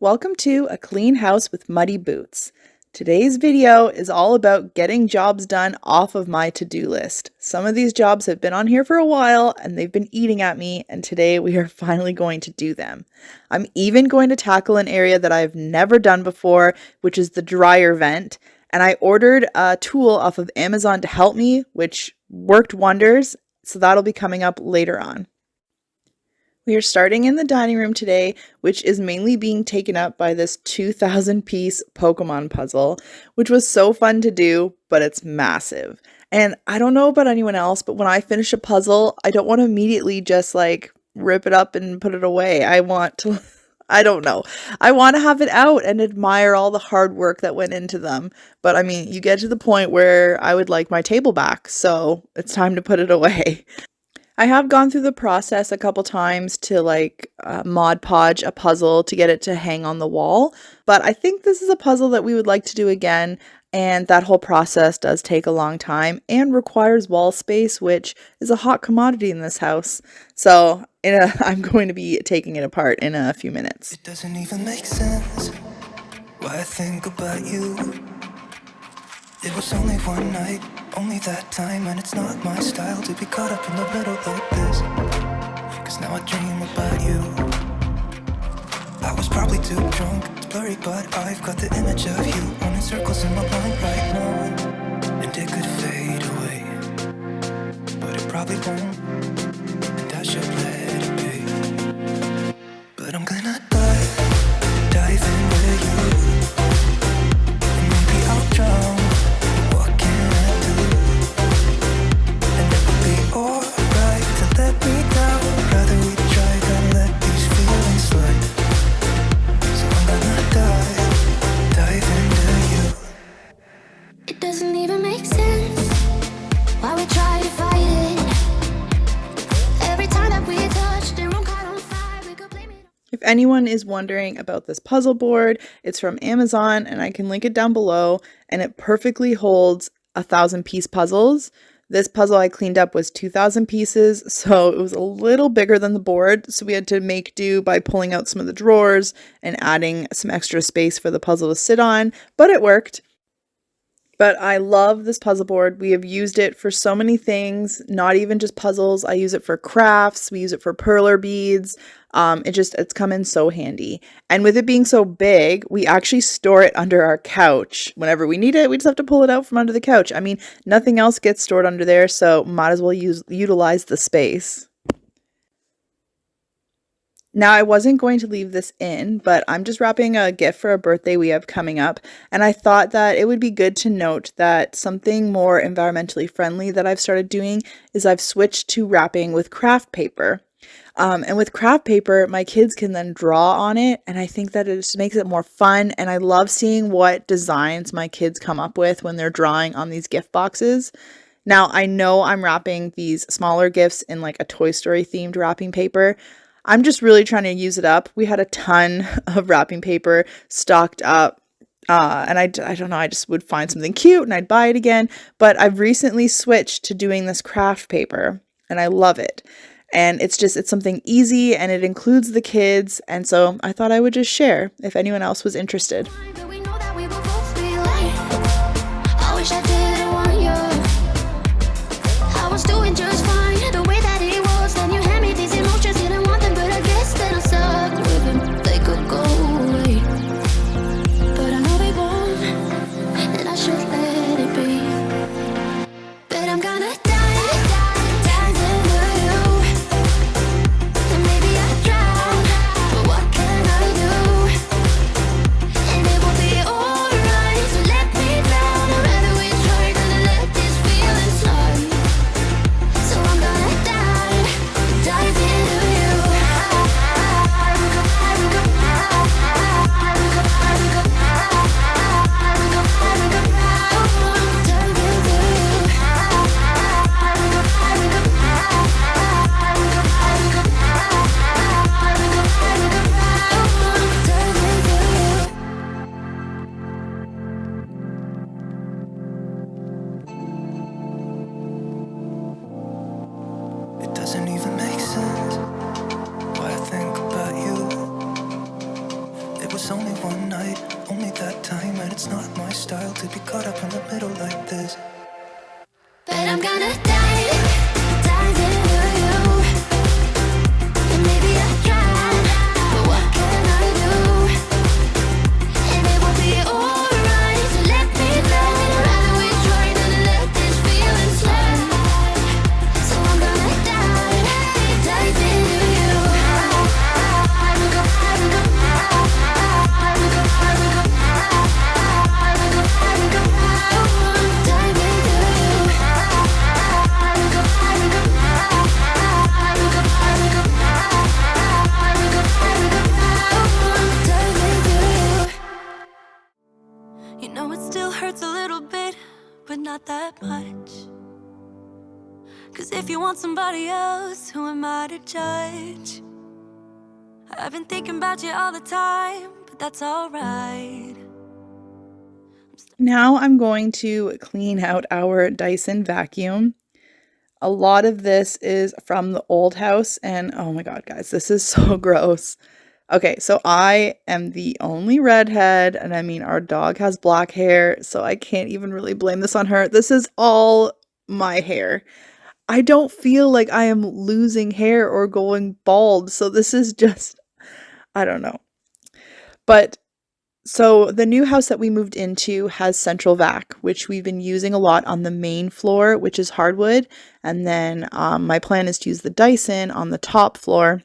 Welcome to A Clean House with Muddy Boots. Today's video is all about getting jobs done off of my to-do list. Some of these jobs have been on here for a while and they've been eating at me, and today we are finally going to do them. I'm even going to tackle an area that I've never done before, which is the dryer vent, and I ordered a tool off of Amazon to help me, which worked wonders, so that'll be coming up later on. We are starting in the dining room today, which is mainly being taken up by this 2,000-piece Pokemon puzzle, which was so fun to do, but it's massive. And I don't know about anyone else, but when I finish a puzzle, I don't want to immediately just rip it up and put it away. I want to have it out and admire all the hard work that went into them. But I mean, you get to the point where I would like my table back, so it's time to put it away. I have gone through the process a couple times to Mod Podge a puzzle to get it to hang on the wall, but I think this is a puzzle that we would like to do again, and that whole process does take a long time and requires wall space, which is a hot commodity in this house. So I'm going to be taking it apart in a few minutes. It doesn't even make sense why I think about you. It was only one night, only that time, and it's not my style to be caught up in the middle like this. Cause now I dream about you. I was probably too drunk, it's blurry, but I've got the image of you running circles in my mind right now. And it could fade away, but it probably won't, and I should let it be. But I'm gonna dive in with you, and maybe I'll drown. If anyone is wondering about this puzzle board, it's from Amazon and I can link it down below, and it perfectly holds 1,000-piece puzzles. This puzzle I cleaned up was 2,000 pieces, so it was a little bigger than the board, so we had to make do by pulling out some of the drawers and adding some extra space for the puzzle to sit on, but it worked. But I love this puzzle board. We have used it for so many things, not even just puzzles. I use it for crafts. We use it for perler beads. It's come in so handy. And with it being so big, we actually store it under our couch. Whenever we need it, we just have to pull it out from under the couch. I mean, nothing else gets stored under there, so might as well utilize the space. Now, I wasn't going to leave this in, but I'm just wrapping a gift for a birthday we have coming up, and I thought that it would be good to note that something more environmentally friendly that I've started doing is I've switched to wrapping with craft paper. And with craft paper, my kids can then draw on it, and I think that it just makes it more fun, and I love seeing what designs my kids come up with when they're drawing on these gift boxes. Now, I know I'm wrapping these smaller gifts in a Toy Story themed wrapping paper. I'm just really trying to use it up. We had a ton of wrapping paper stocked up, and I don't know, I just would find something cute and I'd buy it again. But I've recently switched to doing this craft paper, and I love it. And it's something easy, and it includes the kids, and so I thought I would just share if anyone else was interested. And it will be not my style to be caught up in the middle like this. But I'm gonna dive into you. And maybe I can, but what can I do? And it will be alright, so let me fly. Rather we try than let this feeling slide. So I'm gonna dive into you. You know it still hurts a little bit, but not that much. 'Cause if you want somebody else, who am I to judge? I've been thinking about you all the time, but that's alright. Now I'm going to clean out our Dyson vacuum. A lot of this is from the old house, and oh my god, guys, this is so gross. Okay, so I am the only redhead, and I mean, our dog has black hair, so I can't even really blame this on her. This is all my hair. I don't feel like I am losing hair or going bald, so this is just, I don't know. But so the new house that we moved into has central vac, which we've been using a lot on the main floor, which is hardwood. And then my plan is to use the Dyson on the top floor,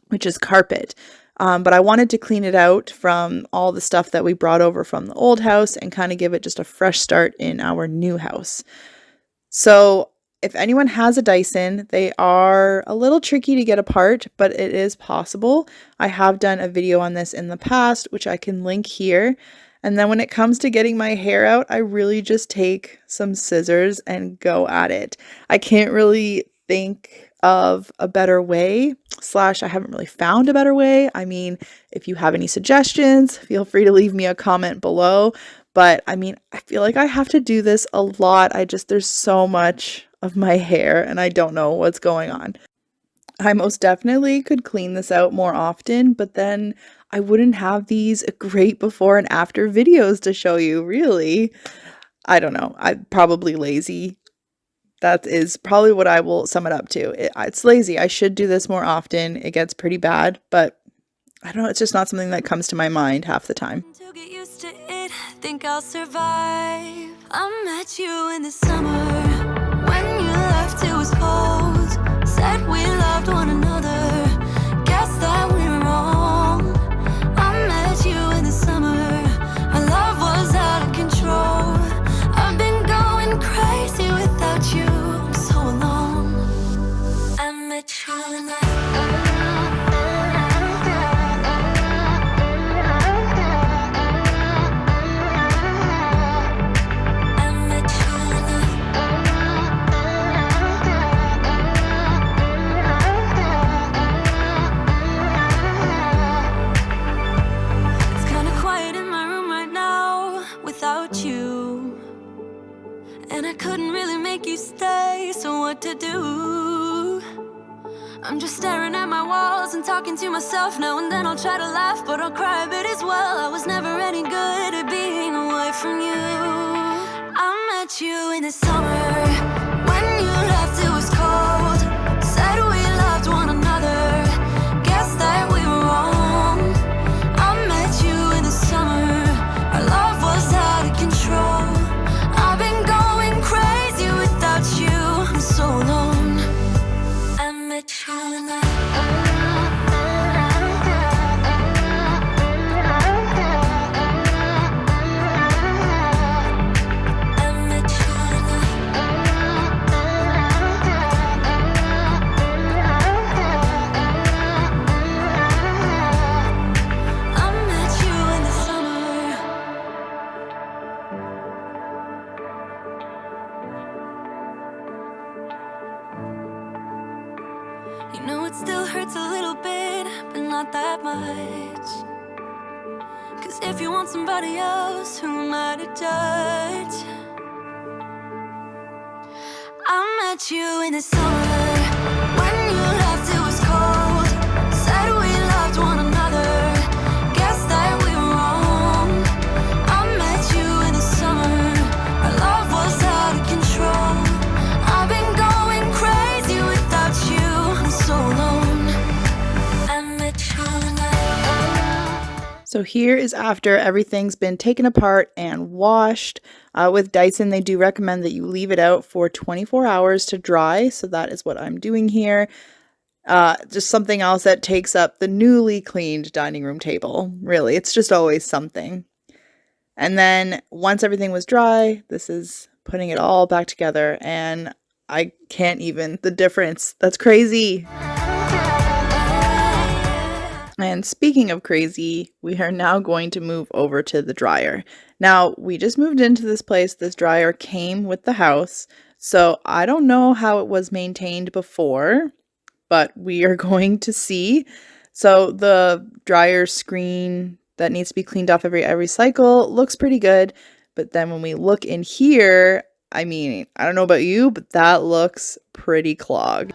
which is carpet. But I wanted to clean it out from all the stuff that we brought over from the old house and kind of give it just a fresh start in our new house. So if anyone has a Dyson, they are a little tricky to get apart, but it is possible. I have done a video on this in the past, which I can link here. And then when it comes to getting my hair out, I really just take some scissors and go at it. I can't really think of a better way, / I haven't really found a better way. I mean, if you have any suggestions, feel free to leave me a comment below. But I mean, I feel like I have to do this a lot. There's so much of my hair and I don't know what's going on. I most definitely could clean this out more often, but then I wouldn't have these great before and after videos to show you, really. I don't know. I'm probably lazy. That is probably what I will sum it up to. It's lazy. I should do this more often. It gets pretty bad, but I don't know. It's just not something that comes to my mind half the time. To get used to it, think I'll survive. I met you in the summer when you left. It was cold. Said we loved one another. Guess that we were wrong. I met you in the summer. Our love was out of control. I've been going crazy without you so long. I met you in the to do. I'm just staring at my walls and talking to myself. Now and then I'll try to laugh, but I'll cry a bit as well. I was never any good at being away from you. I met you in the summer when you left. It was cold. Said we loved one another. Guess that we were wrong. I met you in the summer. Our love was out of control. I've been going crazy without you so long. I met you in the that much. 'Cause if you want somebody else, who am I to judge? I met you in the summer when you left. It was cold. Said we loved one another. Guess that we were wrong. I met you So here is after everything's been taken apart and washed. With Dyson, they do recommend that you leave it out for 24 hours to dry. So that is what I'm doing here. Just something else that takes up the newly cleaned dining room table. Really, it's just always something. And then once everything was dry, this is putting it all back together. And I can't even, the difference. That's crazy. And speaking of crazy, we are now going to move over to the dryer. Now, we just moved into this place. This dryer came with the house. So I don't know how it was maintained before, but we are going to see. So the dryer screen that needs to be cleaned off every cycle looks pretty good. But then when we look in here, I mean, I don't know about you, but that looks pretty clogged.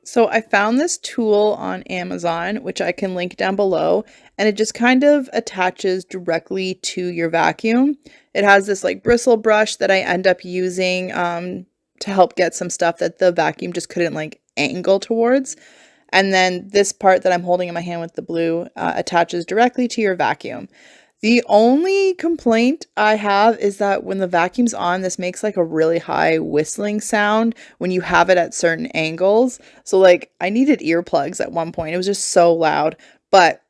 So I found this tool on Amazon, which I can link down below, and it just kind of attaches directly to your vacuum. It has this like bristle brush that I end up using to help get some stuff that the vacuum just couldn't like angle towards. And then this part that I'm holding in my hand with the blue attaches directly to your vacuum. The only complaint I have is that when the vacuum's on, this makes like a really high whistling sound when you have it at certain angles. So like I needed earplugs at one point. It was just so loud, but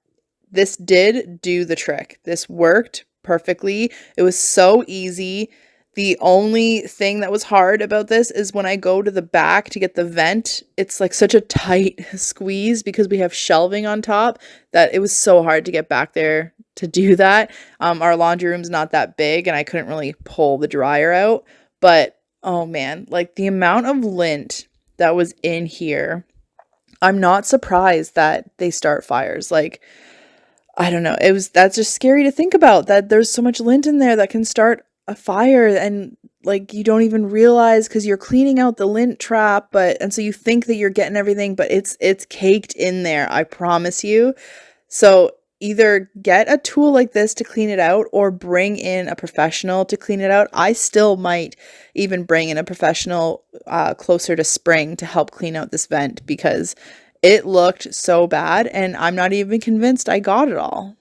this did do the trick. This worked perfectly. It was so easy. The only thing that was hard about this is when I go to the back to get the vent, it's like such a tight squeeze because we have shelving on top that it was so hard to get back there to do that. Our laundry room's not that big and I couldn't really pull the dryer out, but oh man, like the amount of lint that was in here, I'm not surprised that they start fires. Like, I don't know. That's just scary to think about, that there's so much lint in there that can start a fire, and like you don't even realize because you're cleaning out the lint trap, and so you think that you're getting everything, but it's caked in there, I promise you. So either get a tool like this to clean it out or bring in a professional to clean it out. I still might even bring in a professional closer to spring to help clean out this vent because it looked so bad and I'm not even convinced I got it all.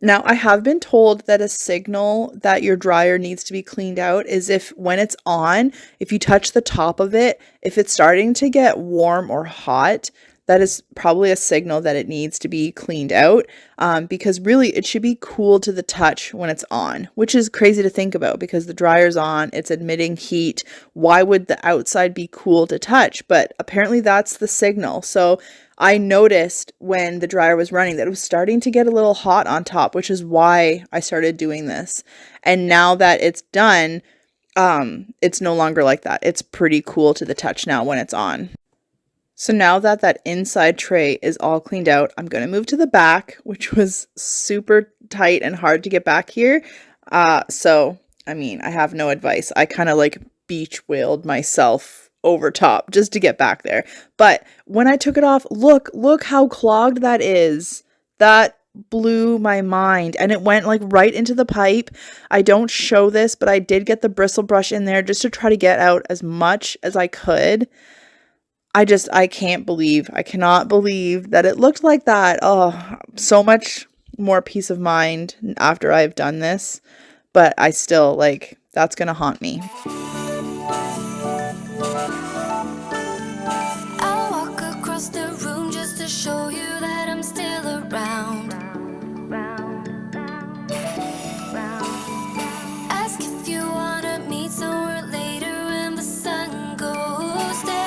Now, I have been told that a signal that your dryer needs to be cleaned out is when it's on, if you touch the top of it, if it's starting to get warm or hot, that is probably a signal that it needs to be cleaned out, because really it should be cool to the touch when it's on, which is crazy to think about because the dryer's on, it's emitting heat. Why would the outside be cool to touch? But apparently that's the signal. So I noticed when the dryer was running that it was starting to get a little hot on top, which is why I started doing this. And now that it's done, it's no longer like that. It's pretty cool to the touch now when it's on. So now that that inside tray is all cleaned out, I'm going to move to the back, which was super tight and hard to get back here. So, I mean, I have no advice. I kind of like beach whaled myself over top just to get back there. But when I took it off, look how clogged that is. That blew my mind, and it went like right into the pipe. I don't show this, but I did get the bristle brush in there just to try to get out as much as I could. I cannot believe that it looked like that. Oh, so much more peace of mind after I've done this, but I still that's gonna haunt me. I'll walk across the room just to show you that I'm still around. Ask if you wanna meet somewhere later when the sun goes down.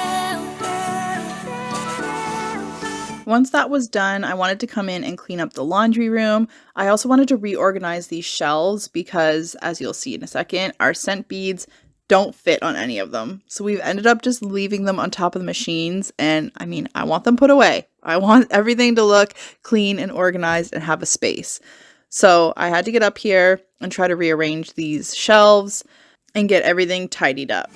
Once that was done, I wanted to come in and clean up the laundry room. I also wanted to reorganize these shelves because, as you'll see in a second, our scent beads don't fit on any of them. So we've ended up just leaving them on top of the machines, and I mean, I want them put away. I want everything to look clean and organized and have a space. So I had to get up here and try to rearrange these shelves and get everything tidied up.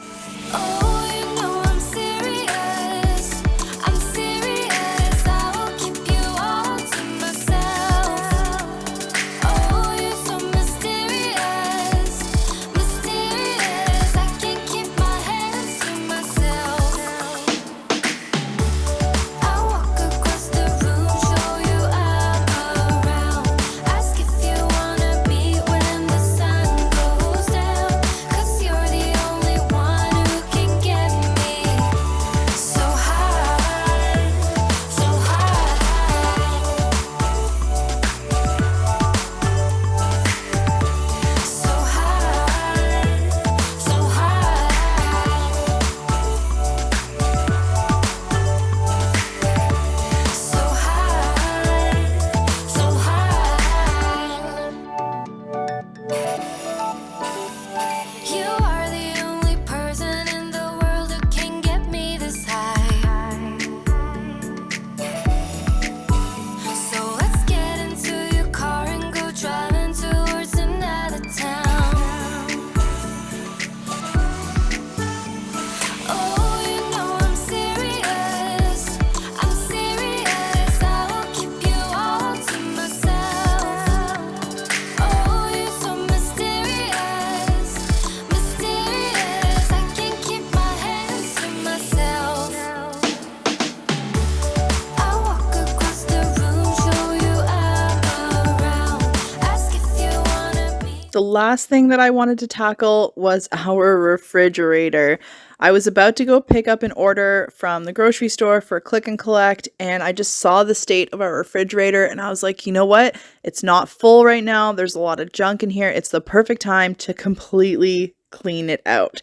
The last thing that I wanted to tackle was our refrigerator. I was about to go pick up an order from the grocery store for click and collect, and I just saw the state of our refrigerator and I was like, you know what? It's not full right now. There's a lot of junk in here. It's the perfect time to completely clean it out.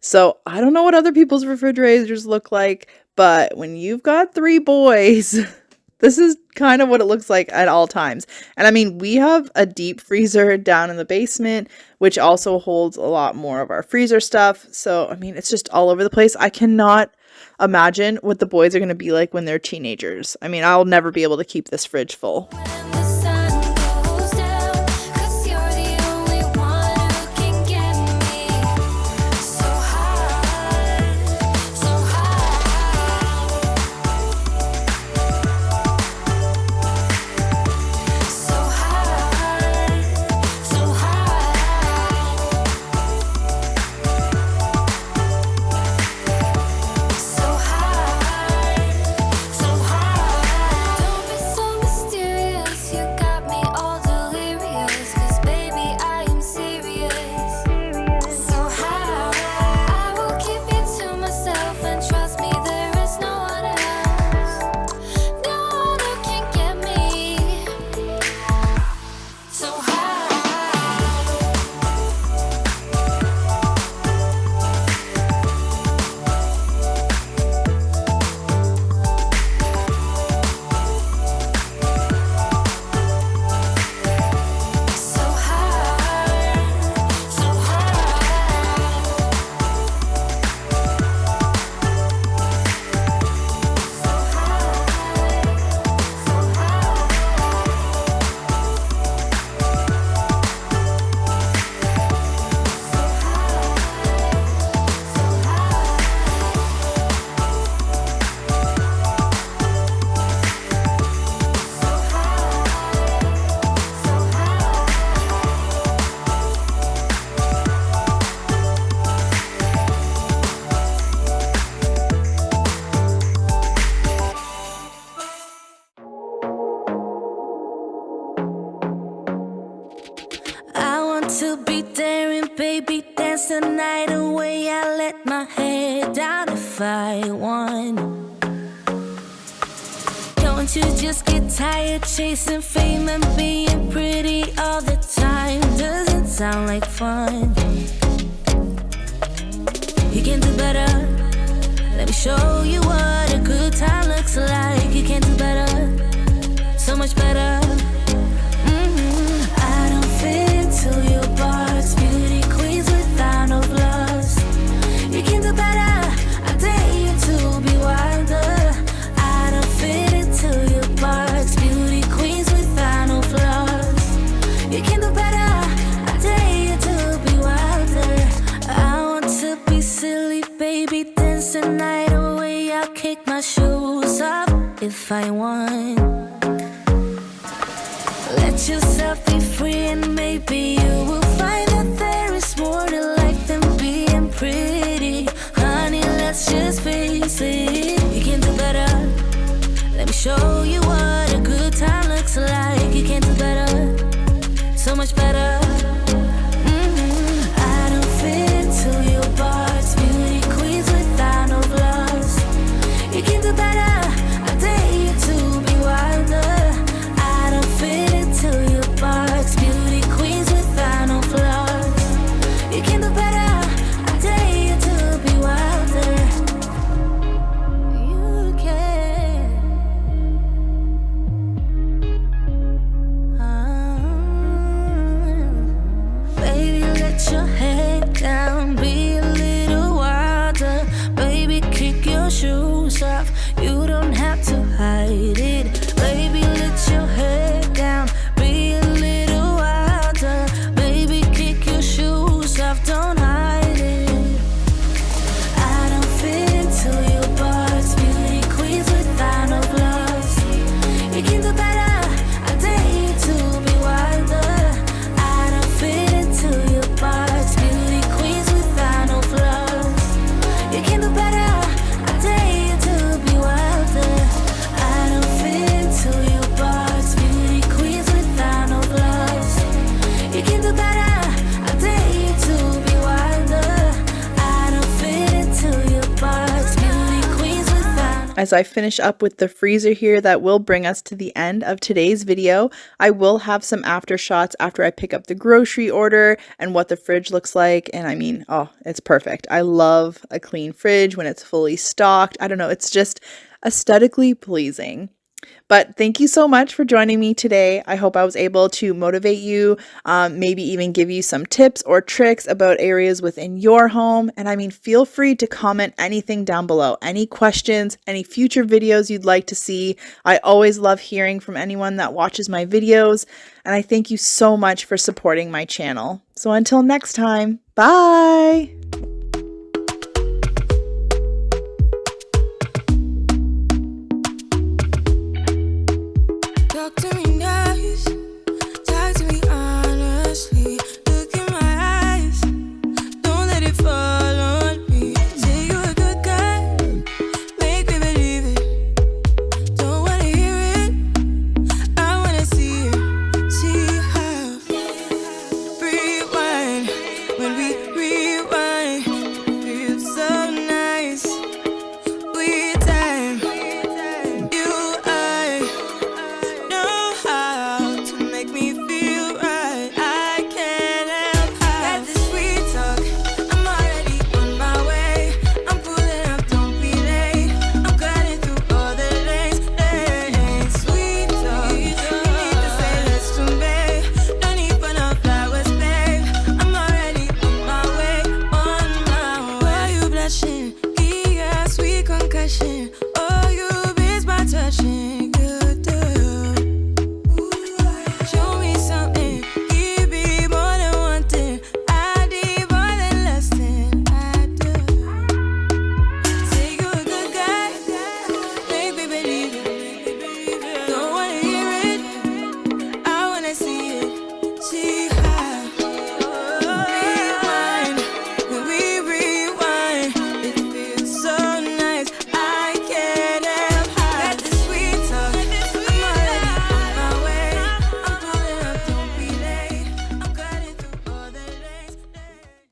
So I don't know what other people's refrigerators look like, but when you've got 3 boys, this is kind of what it looks like at all times. And I mean, we have a deep freezer down in the basement, which also holds a lot more of our freezer stuff. So, I mean, it's just all over the place. I cannot imagine what the boys are going to be like when they're teenagers. I mean, I'll never be able to keep this fridge full. When the sun goes down, 'cause you're the only one who can get me so high, so high, so high, so high, so high, so high. Don't be so mysterious, you got me all delirious, 'cause baby I am serious. So high, I will keep you to myself, and trust me, there is no one else, no one who can get me so high. So high, so high, so I want to be daring, baby, dance the night away. I let my head down if I won. Don't you just get tired chasing fame and being pretty all the time? Doesn't sound like fun. You can do better. Let me show you what a good time looks like. You can do better, so much better. I don't fit into your box, beauty queens without no flaws. You can do better, I dare you to be wilder. I don't fit into your box, beauty queens without no flaws. You can do better, I dare you to be wilder. I want to be silly, baby, dance the night away. I'll kick my shoes off if I want. Let yourself be free, and maybe you will find that there is more to life than being pretty. Honey, let's just face it. You can do better. Let me show you what a good time looks like. You can do better, so much better. I don't fit into your box, beauty queens without no flaws. You can do better, I dare you to be wilder. I don't fit into your box, beauty queens without no flaws. You can do better, I dare you to be wilder. You can. Baby, let your head down, be a little wilder. Baby, kick your shoes off, you don't have to hide it. Baby, let your head down, be a little wilder. Baby, kick your shoes off, don't hide it. I don't fit into your box, beauty queens without no flaws. You can do better, I dare you to be wilder. I don't fit into your box, as I finish up with the freezer here, that will bring us to the end of today's video. I will have some after shots after I pick up the grocery order and what the fridge looks like. And I mean, oh, it's perfect. I love a clean fridge when it's fully stocked. I don't know, it's just aesthetically pleasing. But thank you so much for joining me today. I hope I was able to motivate you, maybe even give you some tips or tricks about areas within your home. And I mean, feel free to comment anything down below, any questions, any future videos you'd like to see. I always love hearing from anyone that watches my videos. And I thank you so much for supporting my channel. So until next time, bye!